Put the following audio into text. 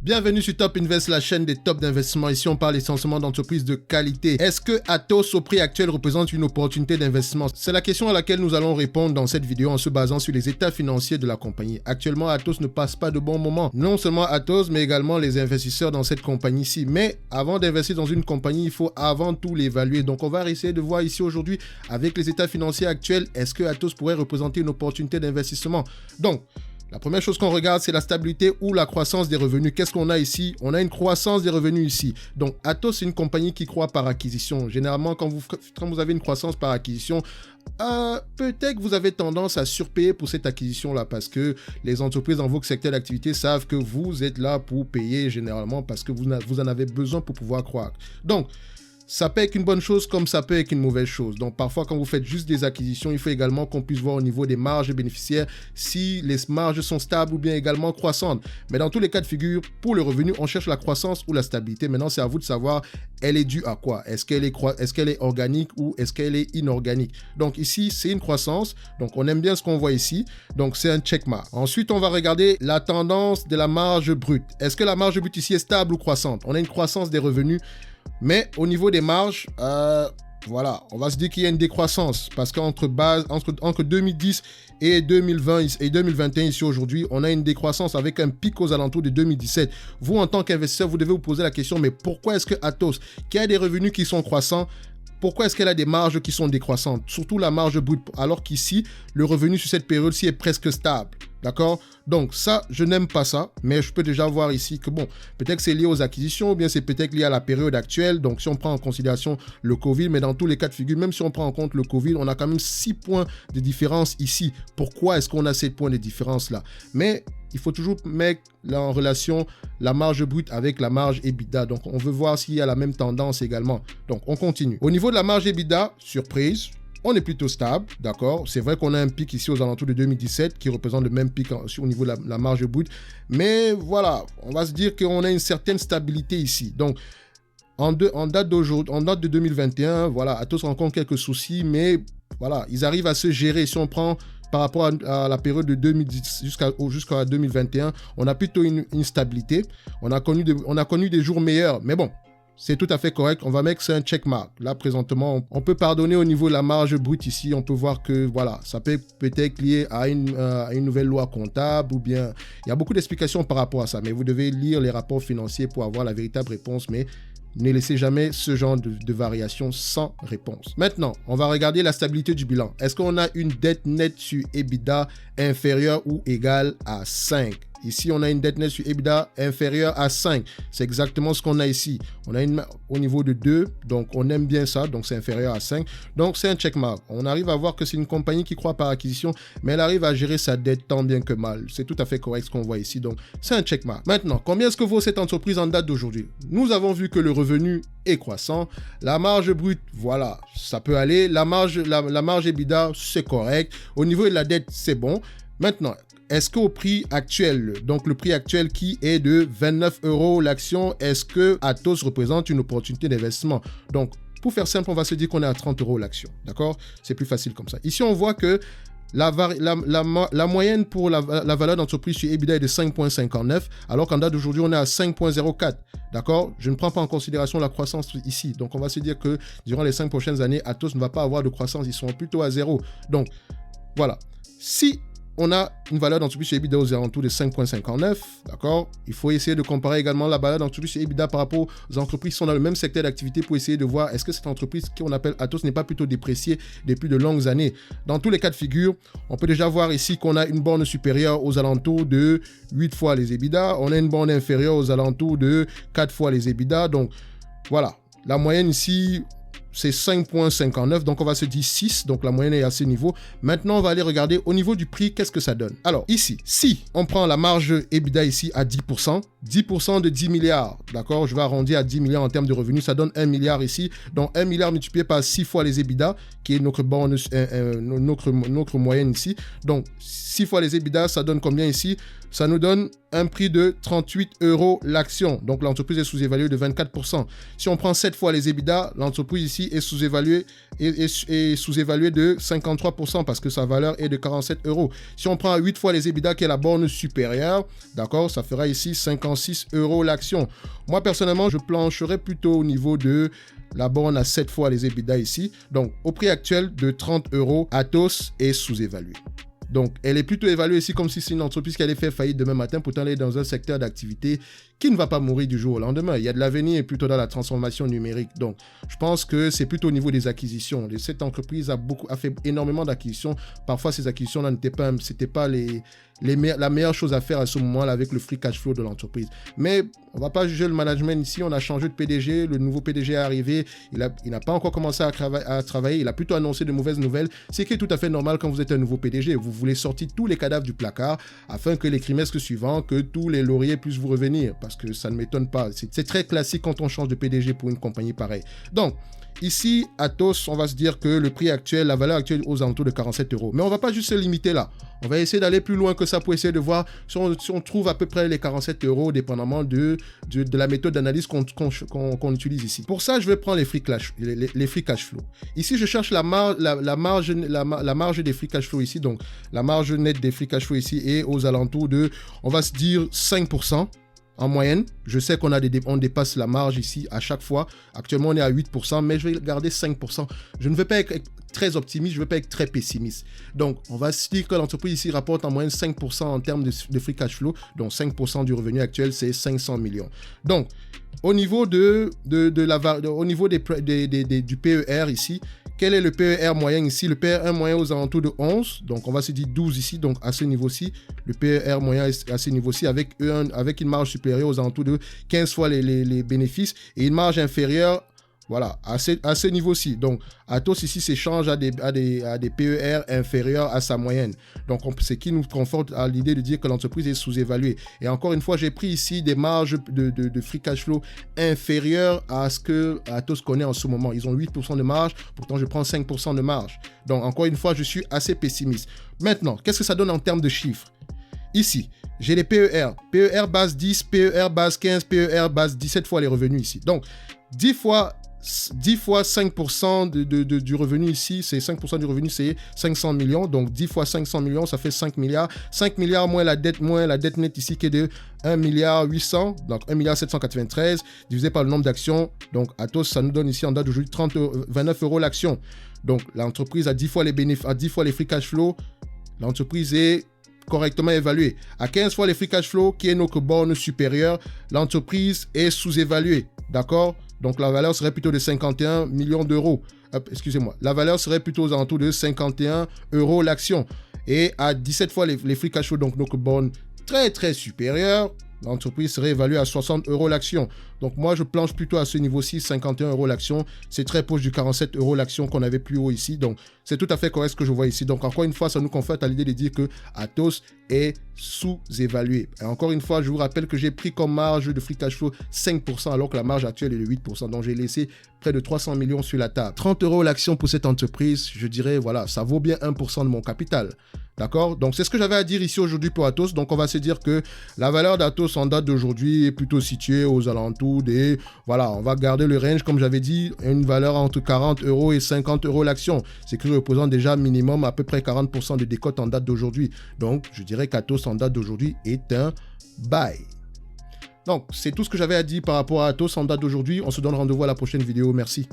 Bienvenue sur Top Invest, la chaîne des tops d'investissement. Ici, on parle essentiellement d'entreprises de qualité. Est-ce que Atos, au prix actuel, représente une opportunité d'investissement? C'est la question à laquelle nous allons répondre dans cette vidéo en se basant sur les états financiers de la compagnie. Actuellement, Atos ne passe pas de bons moments. Non seulement Atos, mais également les investisseurs dans cette compagnie-ci. Mais avant d'investir dans une compagnie, il faut avant tout l'évaluer. Donc, on va essayer de voir ici aujourd'hui, avec les états financiers actuels, est-ce que Atos pourrait représenter une opportunité d'investissement? Donc, la première chose qu'on regarde, c'est la stabilité ou la croissance des revenus. Qu'est-ce qu'on a ici? On a une croissance des revenus ici. Donc, Atos, c'est une compagnie qui croît par acquisition. Généralement, quand vous avez une croissance par acquisition, peut-être que vous avez tendance à surpayer pour cette acquisition-là parce que les entreprises dans votre secteur d'activité savent que vous êtes là pour payer généralement parce que vous en avez besoin pour pouvoir croître. Donc, ça peut être une bonne chose comme ça peut être une mauvaise chose. Donc, parfois, quand vous faites juste des acquisitions, il faut également qu'on puisse voir au niveau des marges bénéficiaires si les marges sont stables ou bien également croissantes. Mais dans tous les cas de figure, pour le revenu, on cherche la croissance ou la stabilité. Maintenant, c'est à vous de savoir, elle est due à quoi? Est-ce qu'elle est organique ou est-ce qu'elle est inorganique? Donc, ici, c'est une croissance. Donc, on aime bien ce qu'on voit ici. Donc, c'est un checkmark. Ensuite, on va regarder la tendance de la marge brute. Est-ce que la marge brute ici est stable ou croissante? On a une croissance des revenus. Mais au niveau des marges, voilà, on va se dire qu'il y a une décroissance parce qu'entre 2010 et 2020 et 2021 ici aujourd'hui, on a une décroissance avec un pic aux alentours de 2017. Vous, en tant qu'investisseur, vous devez vous poser la question, mais pourquoi est-ce que Atos, qui a des revenus qui sont croissants, pourquoi est-ce qu'elle a des marges qui sont décroissantes? Surtout la marge brute, alors qu'ici, le revenu sur cette période-ci est presque stable. D'accord? Donc ça, je n'aime pas ça, mais je peux déjà voir ici que bon, peut-être que c'est lié aux acquisitions, ou bien c'est peut-être lié à la période actuelle. Donc si on prend en considération le Covid, mais dans tous les cas de figure, même si on prend en compte le Covid, on a quand même 6 points de différence ici. Pourquoi est-ce qu'on a 7 points de différence là? Mais il faut toujours mettre en relation la marge brute avec la marge EBITDA. Donc on veut voir s'il y a la même tendance également. Donc on continue. Au niveau de la marge EBITDA, surprise, on est plutôt stable, d'accord? C'est vrai qu'on a un pic ici aux alentours de 2017 qui représente le même pic au niveau de la marge brute. Mais voilà, on va se dire qu'on a une certaine stabilité ici. Donc, en date de 2021, voilà, Atos rencontre quelques soucis, mais voilà, ils arrivent à se gérer. Si on prend par rapport à la période de 2010 jusqu'à 2021, on a plutôt une stabilité. On a connu des jours meilleurs, mais bon, c'est tout à fait correct. On va mettre ça un checkmark. Là, présentement, on peut pardonner au niveau de la marge brute ici. On peut voir que, voilà, ça peut être lié à une nouvelle loi comptable ou bien... Il y a beaucoup d'explications par rapport à ça, mais vous devez lire les rapports financiers pour avoir la véritable réponse, mais ne laissez jamais ce genre de variation sans réponse. Maintenant, on va regarder la stabilité du bilan. Est-ce qu'on a une dette nette sur EBITDA inférieure ou égale à 5? Ici, on a une dette nette sur EBITDA inférieure à 5. C'est exactement ce qu'on a ici. On a une au niveau de 2, donc on aime bien ça, donc c'est inférieur à 5. Donc c'est un checkmark. On arrive à voir que c'est une compagnie qui croît par acquisition, mais elle arrive à gérer sa dette tant bien que mal. C'est tout à fait correct ce qu'on voit ici, donc c'est un checkmark. Maintenant, combien est-ce que vaut cette entreprise en date d'aujourd'hui? Nous avons vu que le revenu est croissant. La marge brute, voilà, ça peut aller. La marge EBITDA, c'est correct. Au niveau de la dette, c'est bon. Maintenant, est-ce qu'au prix actuel, donc le prix actuel qui est de 29 € l'action, est-ce que Atos représente une opportunité d'investissement? Donc, pour faire simple, on va se dire qu'on est à 30 € l'action. D'accord? C'est plus facile comme ça. Ici, on voit que la moyenne pour la valeur d'entreprise sur EBITDA est de 5,59, alors qu'en date d'aujourd'hui, on est à 5,04. D'accord? Je ne prends pas en considération la croissance ici. Donc, on va se dire que durant les 5 prochaines années, Atos ne va pas avoir de croissance. Ils sont plutôt à 0. Donc, voilà. Si on a une valeur d'entreprise sur EBITDA aux alentours de 5,59, d'accord? Il faut essayer de comparer également la valeur d'entreprise sur EBITDA par rapport aux entreprises qui sont dans le même secteur d'activité pour essayer de voir est-ce que cette entreprise qu'on appelle Atos n'est pas plutôt dépréciée depuis de longues années. Dans tous les cas de figure, on peut déjà voir ici qu'on a une borne supérieure aux alentours de 8 fois les EBITDA, on a une borne inférieure aux alentours de 4 fois les EBITDA, donc voilà. La moyenne ici, c'est 5,59, donc on va se dire 6, donc la moyenne est à ce niveau. Maintenant, on va aller regarder au niveau du prix, qu'est-ce que ça donne. Alors, ici, si on prend la marge EBITDA ici à 10%, 10% de 10 milliards, d'accord? Je vais arrondir à 10 milliards en termes de revenus, ça donne 1 milliard ici. Donc, 1 milliard multiplié par 6 fois les EBITDA, qui est notre moyenne ici. Donc, 6 fois les EBITDA, ça donne combien ici? Ça nous donne un prix de 38 € l'action. Donc, l'entreprise est sous-évaluée de 24%. Si on prend 7 fois les EBITDA, l'entreprise ici ici est sous-évalué sous-évalué de 53% parce que sa valeur est de 47 €. Si on prend à 8 fois les EBITDA qui est la borne supérieure, d'accord, ça fera ici 56 € l'action. Moi, personnellement, je plancherais plutôt au niveau de la borne à 7 fois les EBITDA ici. Donc, au prix actuel de 30 €, Atos est sous-évalué. Donc, elle est plutôt évaluée ici comme si c'est une entreprise qui allait faire faillite demain matin. Pourtant, elle est dans un secteur d'activité qui ne va pas mourir du jour au lendemain. Il y a de l'avenir plutôt dans la transformation numérique. Donc, je pense que c'est plutôt au niveau des acquisitions. Cette entreprise a fait énormément d'acquisitions. Parfois, ces acquisitions-là c'était pas la meilleure chose à faire à ce moment-là avec le free cash flow de l'entreprise. Mais on ne va pas juger le management ici. On a changé de PDG. Le nouveau PDG est arrivé. Il n'a pas encore commencé à travailler. Il a plutôt annoncé de mauvaises nouvelles. Ce qui est tout à fait normal quand vous êtes un nouveau PDG. Vous voulez sortir tous les cadavres du placard afin que les trimestres suivants, que tous les lauriers puissent vous revenir. Parce que ça ne m'étonne pas. C'est très classique quand on change de PDG pour une compagnie pareille. Donc, ici, Atos, on va se dire que le prix actuel, la valeur actuelle aux alentours de 47 €. Mais on ne va pas juste se limiter là. On va essayer d'aller plus loin que ça pour essayer de voir si on trouve à peu près les 47 €, dépendamment de la méthode d'analyse qu'on utilise ici. Pour ça, je vais prendre les free cash flow. Ici, je cherche la marge des free cash flow ici. Donc, la marge nette des free cash flow ici est aux alentours de, on va se dire, 5%. En moyenne, je sais on dépasse la marge ici à chaque fois. Actuellement, on est à 8%, mais je vais garder 5%. Je ne vais pas être très optimiste, je ne vais pas être très pessimiste. Donc, on va se dire que l'entreprise ici rapporte en moyenne 5% en termes de free cash flow. Donc, 5% du revenu actuel, c'est 500 millions. Donc, au niveau du PER ici, quel est le PER moyen ici? Le PER moyen aux alentours de 11, donc on va se dire 12 ici, donc à ce niveau-ci, le PER moyen est à ce niveau-ci avec une marge supérieure aux alentours de 15 fois les bénéfices et une marge inférieure, voilà, à ce niveau-ci. Donc, Atos ici s'échange à des PER inférieurs à sa moyenne. Donc, ce qui nous conforte à l'idée de dire que l'entreprise est sous-évaluée. Et encore une fois, j'ai pris ici des marges de free cash flow inférieures à ce que Atos connaît en ce moment. Ils ont 8% de marge, pourtant je prends 5% de marge. Donc, encore une fois, je suis assez pessimiste. Maintenant, qu'est-ce que ça donne en termes de chiffres? Ici, j'ai les PER. PER base 10, PER base 15, PER base 17 fois les revenus ici. Donc, 10 fois 5% du revenu ici, c'est 5% du revenu, c'est 500 millions. Donc 10 fois 500 millions, ça fait 5 milliards. 5 milliards moins la dette nette ici qui est de 1 milliard 800, donc 1 milliard 793 divisé par le nombre d'actions. Donc Atos, ça nous donne ici en date d'aujourd'hui 29 € l'action. Donc l'entreprise a 10 fois les bénéfices, à 10 fois les free cash flow. L'entreprise est correctement évaluée. À 15 fois les free cash flow, qui est notre borne supérieure, l'entreprise est sous-évaluée. D'accord? Donc, la valeur serait plutôt de 51 millions d'euros. Excusez-moi. La valeur serait plutôt aux alentours de 51 € l'action. Et à 17 fois les free cash flow, donc notre borne très, très supérieure, l'entreprise serait évaluée à 60 € l'action. Donc, moi, je planche plutôt à ce niveau-ci, 51 € l'action. C'est très proche du 47 € l'action qu'on avait plus haut ici. Donc, c'est tout à fait correct ce que je vois ici. Donc, encore une fois, ça nous conforte à l'idée de dire que Atos est sous-évalué. Et encore une fois, je vous rappelle que j'ai pris comme marge de free cash flow 5%, alors que la marge actuelle est de 8%. Donc, j'ai laissé près de 300 millions sur la table. 30 € l'action pour cette entreprise, je dirais, voilà, ça vaut bien 1% de mon capital. D'accord? Donc, c'est ce que j'avais à dire ici aujourd'hui pour Atos. Donc, on va se dire que la valeur d'Atos en date d'aujourd'hui est plutôt située aux alentours des... Voilà, on va garder le range, comme j'avais dit, une valeur entre 40 € et 50 € l'action. C'est qui représente déjà minimum à peu près 40% de décote en date d'aujourd'hui. Donc, je dirais qu'Atos en date d'aujourd'hui est un buy. Donc, c'est tout ce que j'avais à dire par rapport à Atos en date d'aujourd'hui. On se donne rendez-vous à la prochaine vidéo. Merci.